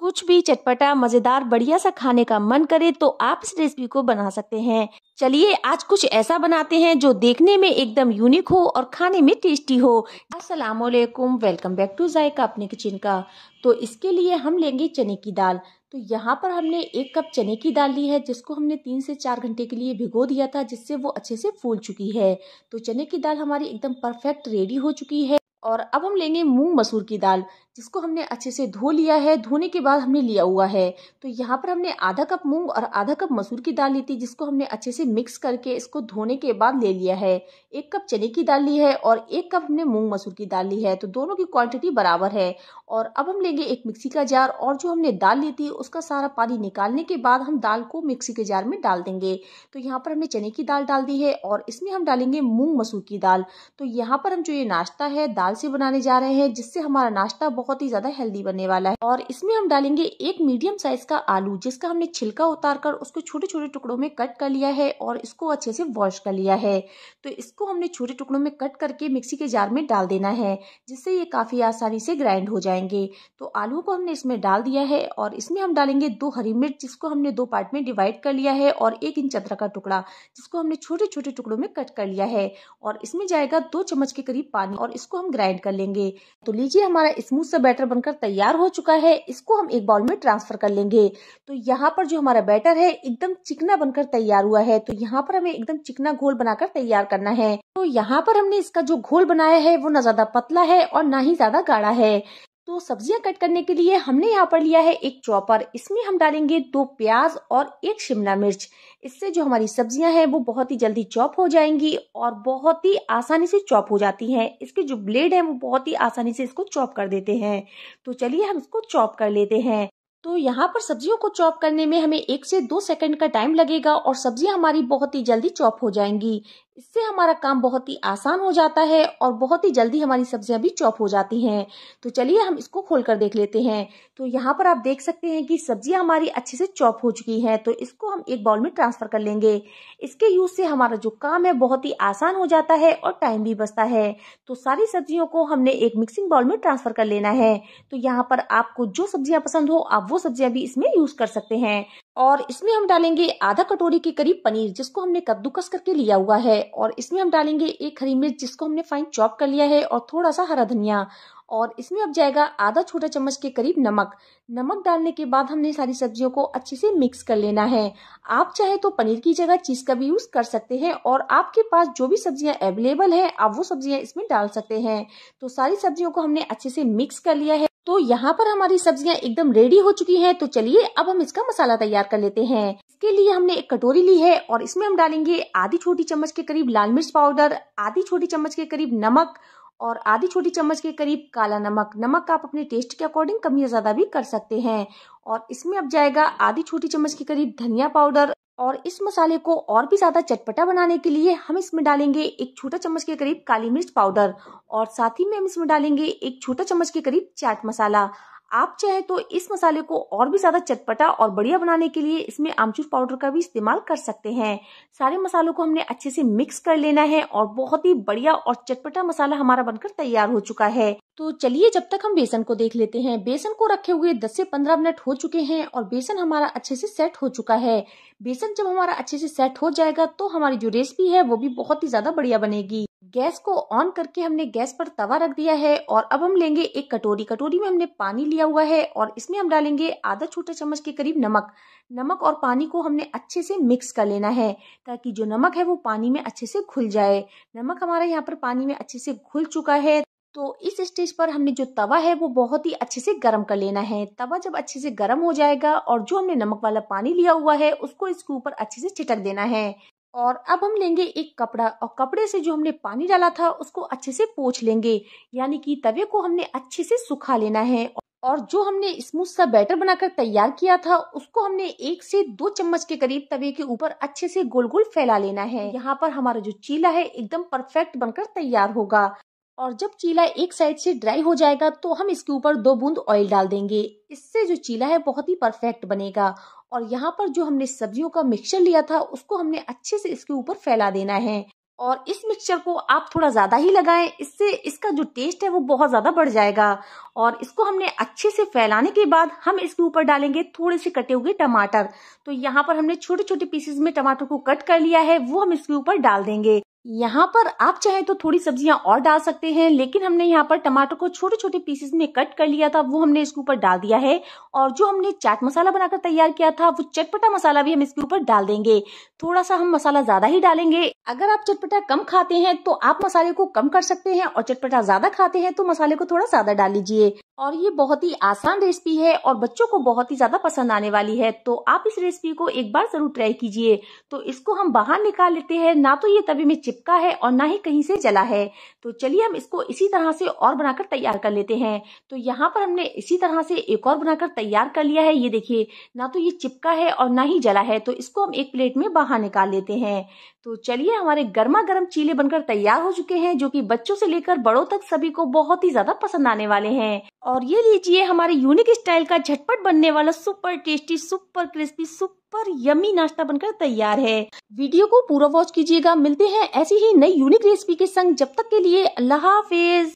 कुछ भी चटपटा मजेदार बढ़िया सा खाने का मन करे तो आप इस रेसिपी को बना सकते हैं। चलिए आज कुछ ऐसा बनाते हैं जो देखने में एकदम यूनिक हो और खाने में टेस्टी हो। अस्सलाम वालेकुम, वेलकम बैक टू जायका अपने किचन का। तो इसके लिए हम लेंगे चने की दाल। तो यहाँ पर हमने 1 कप चने की दाल ली है, जिसको हमने 3 से 4 घंटे के लिए भिगो दिया था, जिससे वो अच्छे से फूल चुकी है। तो चने की दाल हमारी एकदम परफेक्ट रेडी हो चुकी है। और अब हम लेंगे मूंग मसूर की दाल, जिसको हमने अच्छे से धो लिया है। धोने के बाद हमने लिया हुआ है। तो यहाँ पर हमने आधा कप मूंग और आधा कप मसूर की दाल ली थी, जिसको हमने अच्छे से मिक्स करके इसको धोने के बाद ले लिया है। 1 कप चने की दाल ली है और 1 कप हमने मूंग मसूर की दाल ली है, तो दोनों की क्वांटिटी बराबर है। और अब हम लेंगे एक मिक्सी का जार, और जो हमने दाल ली थी उसका सारा पानी निकालने के बाद हम दाल को मिक्सी के जार में डाल देंगे। तो यहाँ पर हमने चने की दाल डाल दी है और इसमें हम डालेंगे मूंग मसूर की दाल। तो यहाँ पर हम जो ये नाश्ता है दाल से बनाने जा रहे हैं, जिससे हमारा नाश्ता बहुत ही ज्यादा हेल्दी बनने वाला है। और इसमें हम डालेंगे एक मीडियम साइज का आलू, जिसका हमने छिलका उतार कर उसको छोटे छोटे टुकड़ों में कट कर लिया है और इसको अच्छे से वॉश कर लिया है। तो इसको हमने छोटे टुकड़ों में कट करके मिक्सी के जार में डाल देना है, जिससे ये काफी आसानी से ग्राइंड हो जाएंगे। तो आलू को हमने इसमें डाल दिया है और इसमें हम डालेंगे 2 हरी मिर्च, जिसको हमने 2 पार्ट में डिवाइड कर लिया है, और 1 इंच अदरक का टुकड़ा, जिसको हमने छोटे छोटे टुकड़ों में कट कर लिया है। और इसमें जाएगा 2 चम्मच के करीब पानी, और इसको हम ग्राइंड कर लेंगे। तो लीजिए हमारा स्मूथ सा बैटर बनकर तैयार हो चुका है। इसको हम एक बाउल में ट्रांसफर कर लेंगे। तो यहाँ पर जो हमारा बैटर है एकदम चिकना बनकर तैयार हुआ है। तो यहाँ पर हमें एकदम चिकना घोल बनाकर तैयार करना है। तो यहाँ पर हमने इसका जो घोल बनाया है वो ना ज्यादा पतला है और ना ही ज्यादा गाढ़ा है। तो सब्जियां कट करने के लिए हमने यहाँ पर लिया है एक चॉपर। इसमें हम डालेंगे 2 प्याज और 1 शिमला मिर्च। इससे जो हमारी सब्जियां हैं वो बहुत ही जल्दी चॉप हो जाएंगी और बहुत ही आसानी से चॉप हो जाती हैं। इसके जो ब्लेड है वो बहुत ही आसानी से इसको चॉप कर देते हैं। तो चलिए हम इसको चॉप कर लेते हैं। तो यहाँ पर सब्जियों को चॉप करने में हमें 1 से 2 सेकंड का टाइम लगेगा और सब्जियां हमारी बहुत ही जल्दी चॉप हो जाएंगी। इससे हमारा काम बहुत ही आसान हो जाता है और बहुत ही जल्दी हमारी सब्जियां भी चॉप हो जाती हैं। तो चलिए हम इसको खोल कर देख लेते हैं। तो यहाँ पर आप देख सकते हैं कि सब्जियां हमारी अच्छे से चॉप हो चुकी हैं। तो इसको हम एक बाउल में ट्रांसफर कर लेंगे। इसके यूज से हमारा जो काम है बहुत ही आसान हो जाता है और टाइम भी बचता है। तो सारी सब्जियों को हमने एक मिक्सिंग बाउल में ट्रांसफर कर लेना है। तो यहाँ पर आपको जो सब्जियां पसंद हो आप वो सब्जियां भी इसमें यूज कर सकते हैं। और इसमें हम डालेंगे आधा कटोरी के करीब पनीर, जिसको हमने कद्दूकस करके लिया हुआ है। और इसमें हम डालेंगे 1 हरी मिर्च, जिसको हमने फाइन चॉप कर लिया है, और थोड़ा सा हरा धनिया। और इसमें अब जाएगा आधा छोटा चम्मच के करीब नमक। नमक डालने के बाद हमने सारी सब्जियों को अच्छे से मिक्स कर लेना है। आप चाहे तो पनीर की जगह चीज का भी यूज कर सकते हैं, और आपके पास जो भी सब्जियां अवेलेबल है आप वो सब्जियां इसमें डाल सकते हैं। तो सारी सब्जियों को हमने अच्छे से मिक्स कर लिया है। तो यहाँ पर हमारी सब्जियां एकदम रेडी हो चुकी हैं। तो चलिए अब हम इसका मसाला तैयार कर लेते हैं। इसके लिए हमने एक कटोरी ली है और इसमें हम डालेंगे आधी छोटी चम्मच के करीब लाल मिर्च पाउडर, आधी छोटी चम्मच के करीब नमक, और आधी छोटी चम्मच के करीब काला नमक। नमक आप अपने टेस्ट के अकॉर्डिंग कम या ज्यादा भी कर सकते हैं। और इसमें अब जाएगा आधी छोटी चम्मच के करीब धनिया पाउडर। और इस मसाले को और भी ज्यादा चटपटा बनाने के लिए हम इसमें डालेंगे 1 छोटा चम्मच के करीब काली मिर्च पाउडर, और साथ ही में हम इसमें डालेंगे 1 छोटा चम्मच के करीब चाट मसाला। आप चाहे तो इस मसाले को और भी ज्यादा चटपटा और बढ़िया बनाने के लिए इसमें आमचूर पाउडर का भी इस्तेमाल कर सकते हैं। सारे मसालों को हमने अच्छे से मिक्स कर लेना है और बहुत ही बढ़िया और चटपटा मसाला हमारा बनकर तैयार हो चुका है। तो चलिए जब तक हम बेसन को देख लेते हैं। बेसन को रखे हुए 10 से 15 मिनट हो चुके हैं और बेसन हमारा अच्छे से सेट हो चुका है। बेसन जब हमारा अच्छे से सेट हो जाएगा तो हमारी जो रेसिपी है वो भी बहुत ही ज्यादा बढ़िया बनेगी। गैस को ऑन करके हमने गैस पर तवा रख दिया है और अब हम लेंगे एक कटोरी। कटोरी में हमने पानी लिया हुआ है और इसमें हम डालेंगे आधा छोटा चम्मच के करीब नमक। नमक और पानी को हमने अच्छे से मिक्स कर लेना है, ताकि जो नमक है वो पानी में अच्छे से घुल जाए। नमक हमारा यहाँ पर पानी में अच्छे से घुल चुका है। तो इस स्टेज पर हमने जो तवा है वो बहुत ही अच्छे से गर्म कर लेना है। तवा जब अच्छे से गर्म हो जाएगा और जो हमने नमक वाला पानी लिया हुआ है उसको इसके ऊपर अच्छे से छिटक देना है। और अब हम लेंगे एक कपड़ा, और कपड़े से जो हमने पानी डाला था उसको अच्छे से पोंछ लेंगे, यानी कि तवे को हमने अच्छे से सुखा लेना है। और जो हमने स्मूथ सा बैटर बनाकर तैयार किया था उसको हमने 1 से 2 चम्मच के करीब तवे के ऊपर अच्छे से गोल गोल फैला लेना है। यहाँ पर हमारा जो चीला है एकदम परफेक्ट बनकर तैयार होगा। और जब चीला एक साइड से ड्राई हो जाएगा तो हम इसके ऊपर 2 बूंद ऑयल डाल देंगे। इससे जो चीला है बहुत ही परफेक्ट बनेगा। और यहाँ पर जो हमने सब्जियों का मिक्सचर लिया था उसको हमने अच्छे से इसके ऊपर फैला देना है। और इस मिक्सचर को आप थोड़ा ज्यादा ही लगाएं, इससे इसका जो टेस्ट है वो बहुत ज्यादा बढ़ जाएगा। और इसको हमने अच्छे से फैलाने के बाद हम इसके ऊपर डालेंगे थोड़े से कटे हुए टमाटर। तो यहाँ पर हमने छोटे छोटे पीसेस में टमाटर को कट कर लिया है, वो हम इसके ऊपर डाल देंगे। यहाँ पर आप चाहे तो थोड़ी सब्जियां और डाल सकते हैं, लेकिन हमने यहाँ पर टमाटर को छोटे छोटे पीसेस में कट कर लिया था, वो हमने इसके ऊपर डाल दिया है। और जो हमने चाट मसाला बनाकर तैयार किया था, वो चटपटा मसाला भी हम इसके ऊपर डाल देंगे। थोड़ा सा हम मसाला ज्यादा ही डालेंगे। अगर आप चटपटा कम खाते हैं तो आप मसाले को कम कर सकते हैं, और चटपटा ज्यादा खाते हैं तो मसाले को थोड़ा ज्यादा डाल लीजिए। और ये बहुत ही आसान रेसिपी है और बच्चों को बहुत ही ज्यादा पसंद आने वाली है, तो आप इस रेसिपी को एक बार जरूर ट्राई कीजिए। तो इसको हम बाहर निकाल लेते हैं, ना तो ये तवे में चिपका है और ना ही कहीं से जला है। तो चलिए हम इसको इसी तरह से और बनाकर तैयार कर लेते हैं। तो यहाँ पर हमने इसी तरह से एक और बनाकर तैयार कर लिया है। ये देखिए, ना तो ये चिपका है और ना ही जला है। तो इसको हम एक प्लेट में बाहर निकाल लेते हैं। तो चलिए, हमारे गर्मा गर्म चीले बनकर तैयार हो चुके हैं, जो कि बच्चों से लेकर बड़ों तक सभी को बहुत ही ज्यादा पसंद आने वाले हैं। और ये लीजिए, हमारे यूनिक स्टाइल का झटपट बनने वाला super tasty, super crispy, super yummy नाश्ता बनकर तैयार है। वीडियो को पूरा वॉच कीजिएगा। मिलते हैं ऐसी ही नई यूनिक रेसिपी के संग। जब तक के लिए अल्लाह हाफिज।